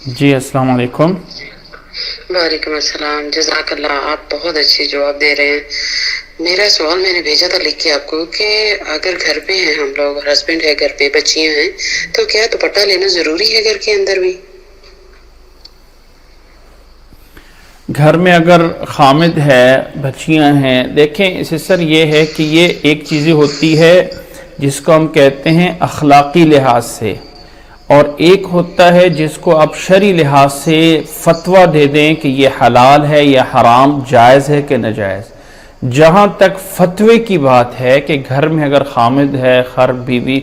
جی السلام علیکم۔ وعلیکم السلام، جزاک اللہ، آپ بہت اچھے جواب دے رہے ہیں۔ میرا سوال میں نے بھیجا تھا لکھ کے آپ کو کہ اگر گھر پہ ہیں ہم لوگ، ہسبینڈ ہے گھر پہ، بچیاں ہیں، تو کیا دوپٹہ لینا ضروری ہے گھر کے اندر بھی؟ گھر میں اگر خامد ہے، بچیاں ہیں، دیکھیں سر یہ ہے کہ یہ ایک چیز ہوتی ہے جس کو ہم کہتے ہیں اخلاقی لحاظ سے، اور ایک ہوتا ہے جس کو آپ شرعی لحاظ سے فتویٰ دے دیں کہ یہ حلال ہے یا حرام، جائز ہے کہ ناجائز۔ جہاں تک فتوے کی بات ہے کہ گھر میں اگر خامد ہے، خر بیوی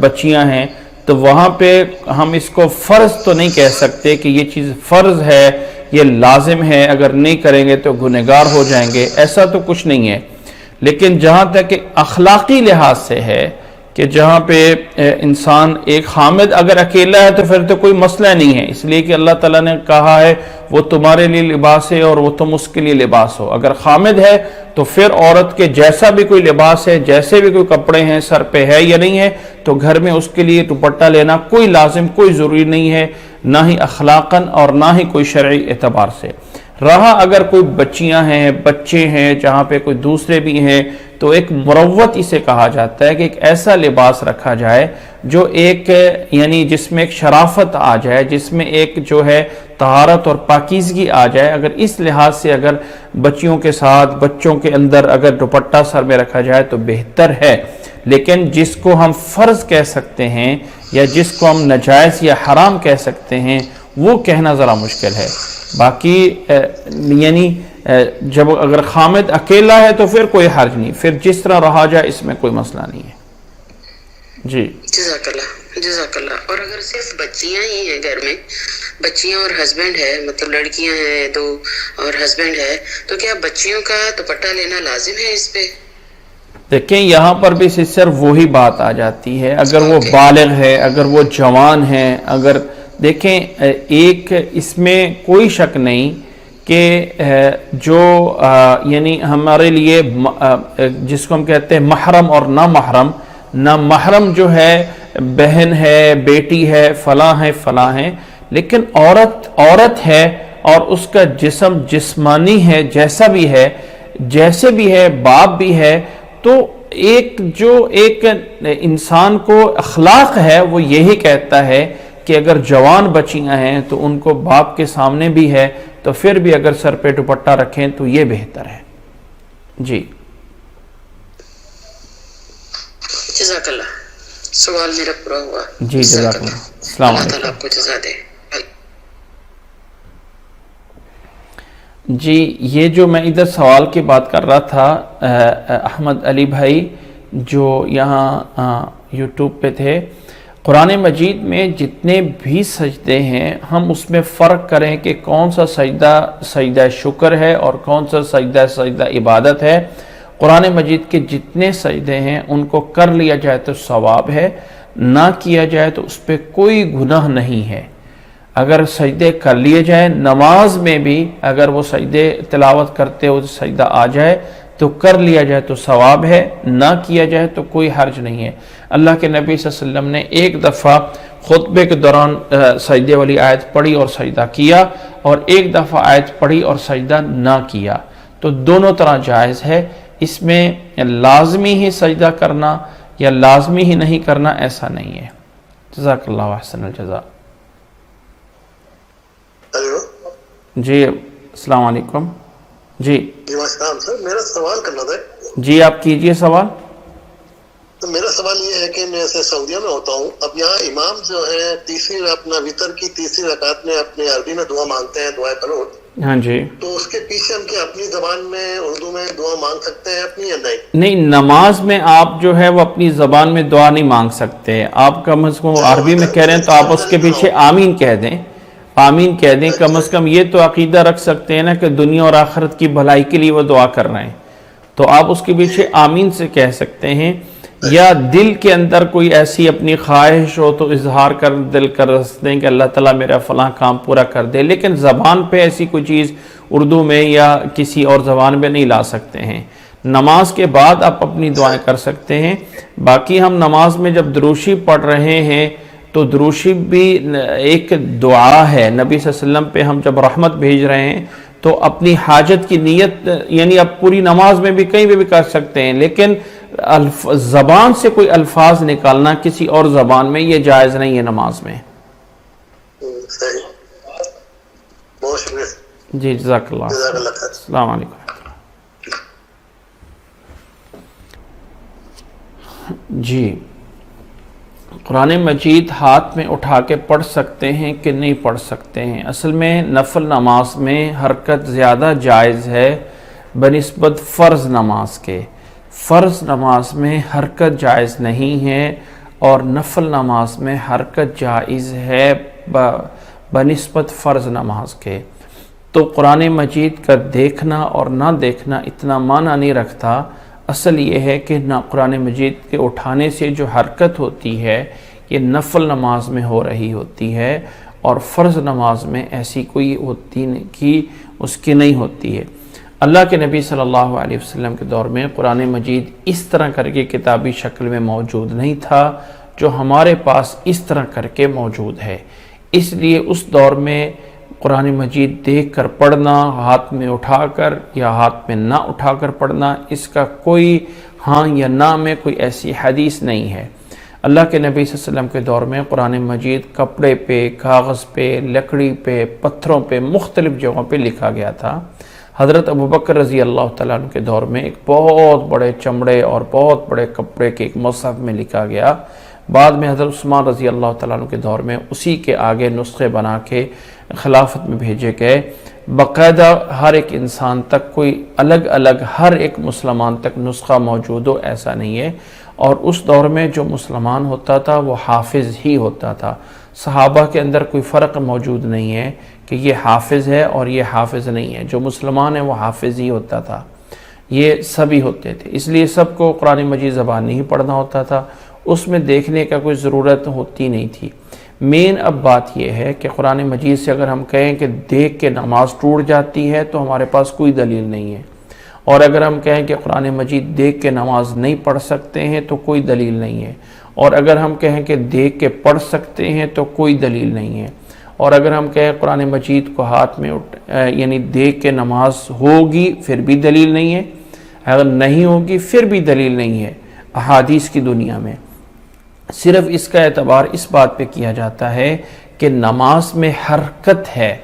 بچیاں ہیں، تو وہاں پہ ہم اس کو فرض تو نہیں کہہ سکتے کہ یہ چیز فرض ہے، یہ لازم ہے، اگر نہیں کریں گے تو گنہگار ہو جائیں گے، ایسا تو کچھ نہیں ہے۔ لیکن جہاں تک کہ اخلاقی لحاظ سے ہے کہ جہاں پہ انسان ایک خامد اگر اکیلا ہے تو پھر تو کوئی مسئلہ نہیں ہے، اس لیے کہ اللہ تعالیٰ نے کہا ہے وہ تمہارے لیے لباس ہے اور وہ تم اس کے لیے لباس ہو۔ اگر خامد ہے تو پھر عورت کے جیسا بھی کوئی لباس ہے، جیسے بھی کوئی کپڑے ہیں، سر پہ ہے یا نہیں ہے، تو گھر میں اس کے لیے دوپٹہ لینا کوئی لازم، کوئی ضروری نہیں ہے، نہ ہی اخلاقاً اور نہ ہی کوئی شرعی اعتبار سے۔ رہا اگر کوئی بچیاں ہیں، بچے ہیں، جہاں پہ کوئی دوسرے بھی ہیں، تو ایک مروت اسے کہا جاتا ہے کہ ایک ایسا لباس رکھا جائے جو ایک یعنی جس میں ایک شرافت آ جائے، جس میں ایک جو ہے طہارت اور پاکیزگی آ جائے۔ اگر اس لحاظ سے اگر بچیوں کے ساتھ، بچوں کے اندر اگر دوپٹہ سر میں رکھا جائے تو بہتر ہے۔ لیکن جس کو ہم فرض کہہ سکتے ہیں یا جس کو ہم ناجائز یا حرام کہہ سکتے ہیں، وہ کہنا ذرا مشکل ہے۔ باقی یعنی جب اگر خامد اکیلا ہے تو پھر کوئی حرج نہیں، پھر جس طرح رہا جائے اس میں کوئی مسئلہ نہیں ہے۔ جی جزاک اللہ، جزاک اللہ۔ اور اگر صرف بچیاں ہی ہیں گھر میں، بچیاں اور ہسبینڈ ہے، مطلب لڑکیاں ہیں دو اور ہسبینڈ ہے، تو کیا بچیوں کا دوپٹہ لینا لازم ہے اس پہ؟ دیکھیں یہاں پر بھی صرف وہی بات آ جاتی ہے، اگر وہ بالغ ہے، اگر وہ جوان ہے، اگر دیکھیں ایک اس میں کوئی شک نہیں کہ جو یعنی ہمارے لیے جس کو ہم کہتے ہیں محرم اور نہ محرم جو ہے بہن ہے، بیٹی ہے، فلاں ہے، لیکن عورت ہے اور اس کا جسم جسمانی ہے، جیسا بھی ہے، جیسے بھی ہے، باپ بھی ہے، تو ایک انسان کو اخلاق ہے وہ یہی کہتا ہے کہ اگر جوان بچیاں ہیں تو ان کو باپ کے سامنے بھی ہے تو پھر بھی اگر سر پہ دوپٹہ رکھیں تو یہ بہتر ہے۔ جی جزاک اللہ، سوال میرا پورا ہوا۔ جی جزاک اللہ، السلام اللہ تعالیٰ علیکم۔ آپ کو جزا دے۔ جی یہ جو میں ادھر سوال کی بات کر رہا تھا، احمد علی بھائی جو یہاں یوٹیوب پہ تھے، قرآن مجید میں جتنے بھی سجدے ہیں ہم اس میں فرق کریں کہ کون سا سجدہ شکر ہے اور کون سا سجدہ عبادت ہے۔ قرآن مجید کے جتنے سجدے ہیں ان کو کر لیا جائے تو ثواب ہے، نہ کیا جائے تو اس پہ کوئی گناہ نہیں ہے۔ اگر سجدے کر لیے جائیں، نماز میں بھی اگر وہ سجدے تلاوت کرتے ہو سجدہ آ جائے تو کر لیا جائے تو ثواب ہے، نہ کیا جائے تو کوئی حرج نہیں ہے۔ اللہ کے نبی صلی اللہ علیہ وسلم نے ایک دفعہ خطبے کے دوران سجدے والی آیت پڑھی اور سجدہ کیا، اور ایک دفعہ آیت پڑھی اور سجدہ نہ کیا، تو دونوں طرح جائز ہے۔ اس میں لازمی ہی سجدہ کرنا یا لازمی ہی نہیں کرنا ایسا نہیں ہے۔ جزاک اللہ احسن الجزاء۔ ہیلو جی السلام علیکم۔ جی السلام سر، میرا سوال کرنا تھا۔ جی آپ کیجئے سوال۔ تو میرا سوال یہ ہے کہ میں ایسے سعودیہ میں ہوتا ہوں، اب یہاں امام جو ہے اپنا وطر کی تیسری رکعت میں اپنی عربی میں دعا مانگتے ہیں، دعائے قنوت، ہاں جی، تو اس کے پیچھے ہم کیا اپنی زبان میں اردو میں دعا مانگ سکتے ہیں اپنی یا نہیں؟ نہیں، نماز میں آپ جو ہے وہ اپنی زبان میں دعا نہیں مانگ سکتے۔ آپ کم از کم عربی میں کہہ رہے ہیں تو آپ اس کے پیچھے آمین کہہ دیں، آمین کہہ دیں۔ کم از کم یہ تو عقیدہ رکھ سکتے ہیں نا کہ دنیا اور آخرت کی بھلائی کے لیے وہ دعا کر رہے ہیں، تو آپ اس کے پیچھے آمین سے کہہ سکتے ہیں۔ یا دل کے اندر کوئی ایسی اپنی خواہش ہو تو اظہار کر دل کر دیں کہ اللہ تعالیٰ میرا فلاں کام پورا کر دے، لیکن زبان پہ ایسی کوئی چیز اردو میں یا کسی اور زبان میں نہیں لا سکتے ہیں۔ نماز کے بعد آپ اپنی دعائیں کر سکتے ہیں۔ باقی ہم نماز میں جب دروشی پڑھ رہے ہیں تو درود شریف بھی ایک دعا ہے نبی صلی اللہ علیہ وسلم پہ. ہم جب رحمت بھیج رہے ہیں تو اپنی حاجت کی نیت یعنی آپ پوری نماز میں بھی کہیں بھی کر سکتے ہیں، لیکن زبان سے کوئی الفاظ نکالنا کسی اور زبان میں یہ جائز نہیں ہے نماز میں. صحیح، بہت شکریہ. جی جزاک اللہ. جزاک اللہ خیر. السلام علیکم. جی، قرآن مجید ہاتھ میں اٹھا کے پڑھ سکتے ہیں کہ نہیں پڑھ سکتے ہیں؟ اصل میں نفل نماز میں حرکت زیادہ جائز ہے بنسبت فرض نماز کے. فرض نماز میں حرکت جائز نہیں ہے اور نفل نماز میں حرکت جائز ہے بنسبت فرض نماز کے. تو قرآن مجید کا دیکھنا اور نہ دیکھنا اتنا معنی نہیں رکھتا. اصل یہ ہے کہ نہ قرآن مجید کے اٹھانے سے جو حرکت ہوتی ہے یہ نفل نماز میں ہو رہی ہوتی ہے اور فرض نماز میں ایسی کوئی ہوتی کہ اس کی نہیں ہوتی ہے. اللہ کے نبی صلی اللہ علیہ وسلم کے دور میں قرآن مجید اس طرح کر کے کتابی شکل میں موجود نہیں تھا جو ہمارے پاس اس طرح کر کے موجود ہے. اس لیے اس دور میں قرآن مجید دیکھ کر پڑھنا، ہاتھ میں اٹھا کر یا ہاتھ میں نہ اٹھا کر پڑھنا، اس کا کوئی ہاں یا نہ میں کوئی ایسی حدیث نہیں ہے. اللہ کے نبی صلی اللہ علیہ وسلم کے دور میں قرآن مجید کپڑے پہ، کاغذ پہ، لکڑی پہ، پتھروں پہ، مختلف جگہوں پہ لکھا گیا تھا. حضرت ابوبکر رضی اللہ تعالیٰ عنہ کے دور میں ایک بہت بڑے چمڑے اور بہت بڑے کپڑے کے ایک مصحف میں لکھا گیا. بعد میں حضرت عثمان رضی اللہ تعالیٰ عنہ کے دور میں اسی کے آگے نسخے بنا کے خلافت میں بھیجے گئے. باقاعدہ ہر ایک انسان تک کوئی الگ الگ ہر ایک مسلمان تک نسخہ موجود ہو ایسا نہیں ہے. اور اس دور میں جو مسلمان ہوتا تھا وہ حافظ ہی ہوتا تھا. صحابہ کے اندر کوئی فرق موجود نہیں ہے کہ یہ حافظ ہے اور یہ حافظ نہیں ہے. جو مسلمان ہے وہ حافظ ہی ہوتا تھا، یہ سبھی ہوتے تھے. اس لیے سب کو قرآن مجید زبان نہیں پڑھنا ہوتا تھا، اس میں دیکھنے کا کوئی ضرورت ہوتی نہیں تھی. مین اب بات یہ ہے کہ قرآن مجید سے اگر ہم کہیں کہ دیکھ کے نماز ٹوٹ جاتی ہے تو ہمارے پاس کوئی دلیل نہیں ہے، اور اگر ہم کہیں کہ قرآن مجید دیکھ کے نماز نہیں پڑھ سکتے ہیں تو کوئی دلیل نہیں ہے، اور اگر ہم کہیں کہ دیکھ کے پڑھ سکتے ہیں تو کوئی دلیل نہیں ہے، اور اگر ہم کہیں قرآن مجید کو ہاتھ میں یعنی دیکھ کے نماز ہوگی پھر بھی دلیل نہیں ہے، اگر نہیں ہوگی پھر بھی دلیل نہیں ہے. احادیث کی دنیا میں صرف اس کا اعتبار اس بات پہ کیا جاتا ہے کہ نماز میں حرکت ہے،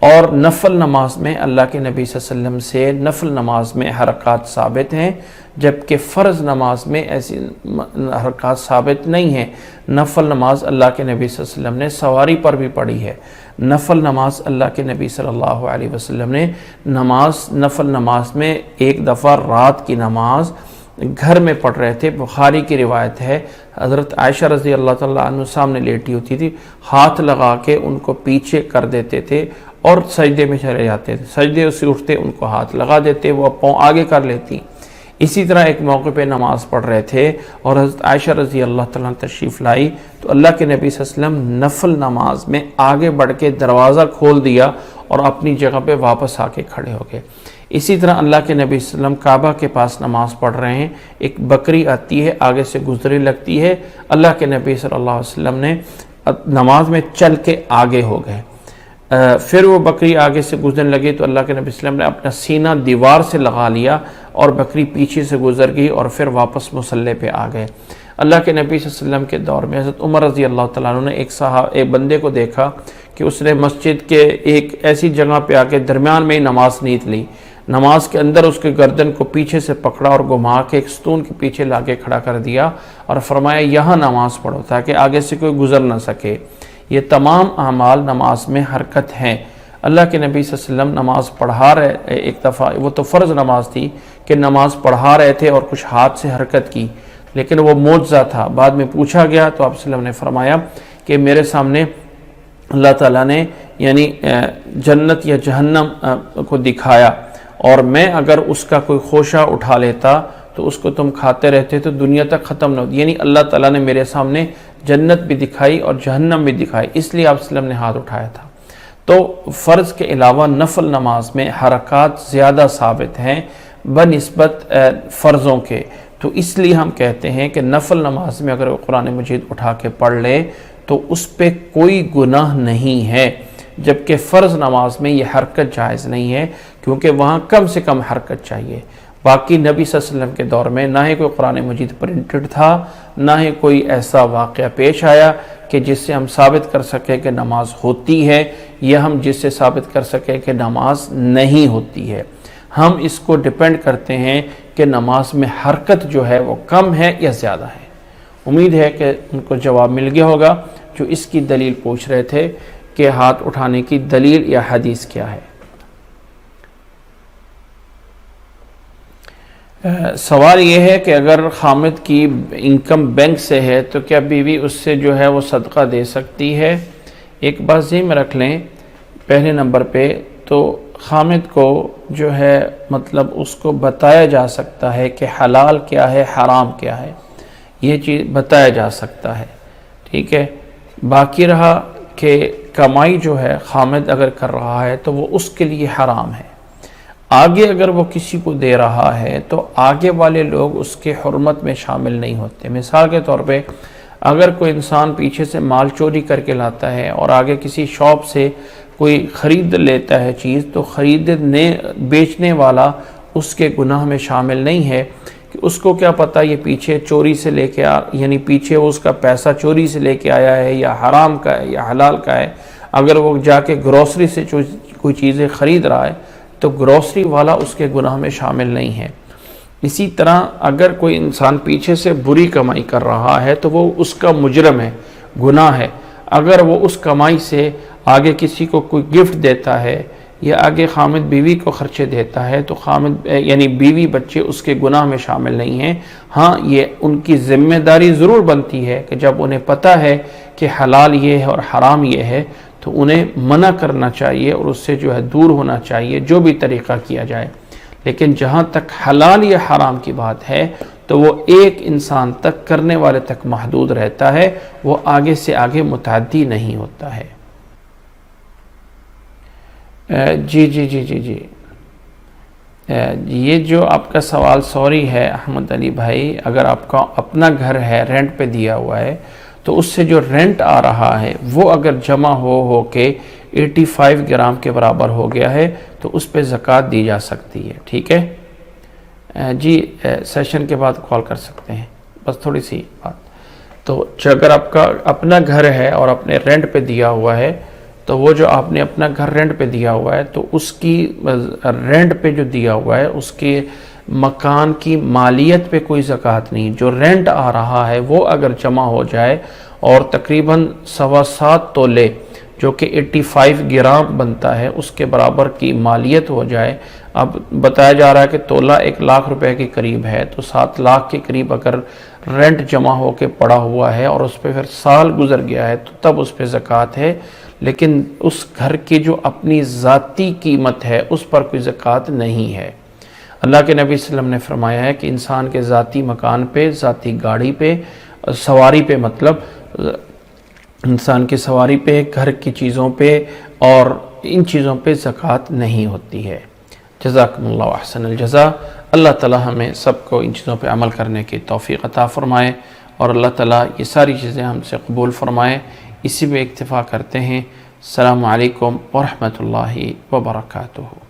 اور نفل نماز میں اللہ کے نبی صلی اللہ علیہ وسلم سے نفل نماز میں حرکات ثابت ہیں، جبکہ فرض نماز میں ایسی حرکات ثابت نہیں ہیں. نفل نماز اللہ کے نبی صلی اللہ علیہ وسلم نے سواری پر بھی پڑھی ہے. نفل نماز اللہ کے نبی صلی اللہ علیہ وسلم نے نفل نماز میں ایک دفعہ رات کی نماز گھر میں پڑھ رہے تھے. بخاری کی روایت ہے، حضرت عائشہ رضی اللہ تعالیٰ عنہ سامنے لیٹی ہوتی تھی، ہاتھ لگا کے ان کو پیچھے کر دیتے تھے اور سجدے میں چلے جاتے تھے. سجدے سے اٹھتے ان کو ہاتھ لگا دیتے، وہ پاؤں آگے کر لیتی. اسی طرح ایک موقع پہ نماز پڑھ رہے تھے اور حضرت عائشہ رضی اللہ تعالیٰ عنہ تشریف لائی تو اللہ کے نبی صلی اللہ علیہ وسلم نفل نماز میں آگے بڑھ کے دروازہ کھول دیا اور اپنی جگہ پہ واپس آ کے کھڑے ہو گئے. اسی طرح اللہ کے نبی صلی اللہ علیہ وسلم کعبہ کے پاس نماز پڑھ رہے ہیں، ایک بکری آتی ہے آگے سے گزرنے لگتی ہے، اللہ کے نبی صلی اللہ علیہ وسلم نے نماز میں چل کے آگے ہو گئے. پھر وہ بکری آگے سے گزرنے لگی تو اللہ کے نبی صلی اللہ علیہ وسلم نے اپنا سینہ دیوار سے لگا لیا اور بکری پیچھے سے گزر گئی اور پھر واپس مصلی پہ آ گئے. اللہ کے نبی صلی اللہ علیہ وسلم کے دور میں حضرت عمر رضی اللہ تعالیٰ عنہ نے ایک بندے کو دیکھا کہ اس نے مسجد کے ایک ایسی جگہ پہ آ کے درمیان میں ہی نماز نیت لی. نماز کے اندر اس کے گردن کو پیچھے سے پکڑا اور گھما کے ایک ستون کے پیچھے لا کے کھڑا کر دیا اور فرمایا یہاں نماز پڑھو تاکہ آگے سے کوئی گزر نہ سکے. یہ تمام اعمال نماز میں حرکت ہیں. اللہ کے نبی صلی اللہ علیہ وسلم نماز پڑھا رہے، ایک دفعہ وہ تو فرض نماز تھی کہ نماز پڑھا رہے تھے اور کچھ ہاتھ سے حرکت کی، لیکن وہ معجزہ تھا. بعد میں پوچھا گیا تو آپ صلی اللہ علیہ وسلم نے فرمایا کہ میرے سامنے اللہ تعالیٰ نے یعنی جنت یا جہنم کو دکھایا، اور میں اگر اس کا کوئی خوشہ اٹھا لیتا تو اس کو تم کھاتے رہتے تو دنیا تک ختم نہ ہوتی. یعنی اللہ تعالیٰ نے میرے سامنے جنت بھی دکھائی اور جہنم بھی دکھائی، اس لیے آپ صلی اللہ علیہ وسلم نے ہاتھ اٹھایا تھا. تو فرض کے علاوہ نفل نماز میں حرکات زیادہ ثابت ہیں بنسبت فرضوں کے. تو اس لیے ہم کہتے ہیں کہ نفل نماز میں اگر وہ قرآن مجید اٹھا کے پڑھ لے تو اس پہ کوئی گناہ نہیں ہے، جبکہ فرض نماز میں یہ حرکت جائز نہیں ہے، کیونکہ وہاں کم سے کم حرکت چاہیے۔ باقی نبی صلی اللہ علیہ وسلم کے دور میں نہ ہی کوئی قرآن مجید پرنٹڈ تھا، نہ ہی کوئی ایسا واقعہ پیش آیا کہ جس سے ہم ثابت کر سکیں کہ نماز ہوتی ہے، یا ہم جس سے ثابت کر سکیں کہ نماز نہیں ہوتی ہے۔ ہم اس کو ڈیپینڈ کرتے ہیں کہ نماز میں حرکت جو ہے وہ کم ہے یا زیادہ ہے۔ امید ہے کہ ان کو جواب مل گیا ہوگا جو اس کی دلیل پوچھ رہے تھے کہ ہاتھ اٹھانے کی دلیل یا حدیث کیا ہے۔ سوال یہ ہے کہ اگر خامد کی انکم بینک سے ہے تو کیا بیوی اس سے جو ہے وہ صدقہ دے سکتی ہے؟ ایک بات ذہن میں رکھ لیں، پہلے نمبر پہ تو خامد کو جو ہے مطلب اس کو بتایا جا سکتا ہے کہ حلال کیا ہے، حرام کیا ہے، یہ چیز بتایا جا سکتا ہے، ٹھیک ہے۔ باقی رہا کہ کمائی جو ہے خامد اگر کر رہا ہے تو وہ اس کے لیے حرام ہے۔ آگے اگر وہ کسی کو دے رہا ہے تو آگے والے لوگ اس کے حرمت میں شامل نہیں ہوتے۔ مثال کے طور پہ اگر کوئی انسان پیچھے سے مال چوری کر کے لاتا ہے اور آگے کسی شاپ سے کوئی خرید لیتا ہے چیز، تو خریدنے بیچنے والا اس کے گناہ میں شامل نہیں ہے کہ اس کو کیا پتہ یہ پیچھے چوری سے لے کے یعنی پیچھے اس کا پیسہ چوری سے لے کے آیا ہے یا حرام کا ہے یا حلال کا ہے۔ اگر وہ جا کے گروسری سے کوئی چیزیں خرید رہا ہے تو گروسری والا اس کے گناہ میں شامل نہیں ہے۔ اسی طرح اگر کوئی انسان پیچھے سے بری کمائی کر رہا ہے تو وہ اس کا مجرم ہے، گناہ ہے۔ اگر وہ اس کمائی سے آگے کسی کو کوئی گفٹ دیتا ہے یا آگے خامد بیوی کو خرچے دیتا ہے تو خامد یعنی بیوی بچے اس کے گناہ میں شامل نہیں ہیں۔ ہاں یہ ان کی ذمہ داری ضرور بنتی ہے کہ جب انہیں پتہ ہے کہ حلال یہ ہے اور حرام یہ ہے تو انہیں منع کرنا چاہیے اور اس سے جو ہے دور ہونا چاہیے، جو بھی طریقہ کیا جائے۔ لیکن جہاں تک حلال یا حرام کی بات ہے تو وہ ایک انسان تک، کرنے والے تک محدود رہتا ہے، وہ آگے سے آگے متعدی نہیں ہوتا ہے۔ جی یہ جو آپ کا سوال سوری ہے احمد علی بھائی، اگر آپ کا اپنا گھر ہے رینٹ پہ دیا ہوا ہے تو اس سے جو رینٹ آ رہا ہے وہ اگر جمع ہو کے 85 گرام کے برابر ہو گیا ہے تو اس پہ زکوٰۃ دی جا سکتی ہے، ٹھیک ہے جی۔ سیشن کے بعد کال کر سکتے ہیں، بس تھوڑی سی بات۔ تو اگر آپ کا اپنا گھر ہے اور اپنے رینٹ پہ دیا ہوا ہے تو وہ جو آپ نے اپنا گھر رینٹ پہ دیا ہوا ہے تو اس کی رینٹ پہ جو دیا ہوا ہے اس کے مکان کی مالیت پہ کوئی زکوٰۃ نہیں۔ جو رینٹ آ رہا ہے وہ اگر جمع ہو جائے اور تقریباً 7.25 تولے جو کہ 85 گرام بنتا ہے اس کے برابر کی مالیت ہو جائے، اب بتایا جا رہا ہے کہ تولہ 1 لاکھ روپے کے قریب ہے، تو 7 لاکھ کے قریب اگر رینٹ جمع ہو کے پڑا ہوا ہے اور اس پہ پھر سال گزر گیا ہے تو تب اس پہ زکوٰۃ ہے۔ لیکن اس گھر کی جو اپنی ذاتی قیمت ہے اس پر کوئی زکوٰۃ نہیں ہے۔ اللہ کے نبی صلی اللہ علیہ وسلم نے فرمایا ہے کہ انسان کے ذاتی مکان پہ، ذاتی گاڑی پہ، سواری پہ، مطلب انسان کی سواری پہ، گھر کی چیزوں پہ اور ان چیزوں پہ زکوٰۃ نہیں ہوتی ہے۔ جزاکم اللہ احسن الجزا۔ اللہ تعالی ہمیں سب کو ان چیزوں پہ عمل کرنے کی توفیق عطا فرمائے اور اللہ تعالی یہ ساری چیزیں ہم سے قبول فرمائے۔ اسی میں اکتفا کرتے ہیں۔ السلام علیکم ورحمۃ اللہ وبرکاتہ۔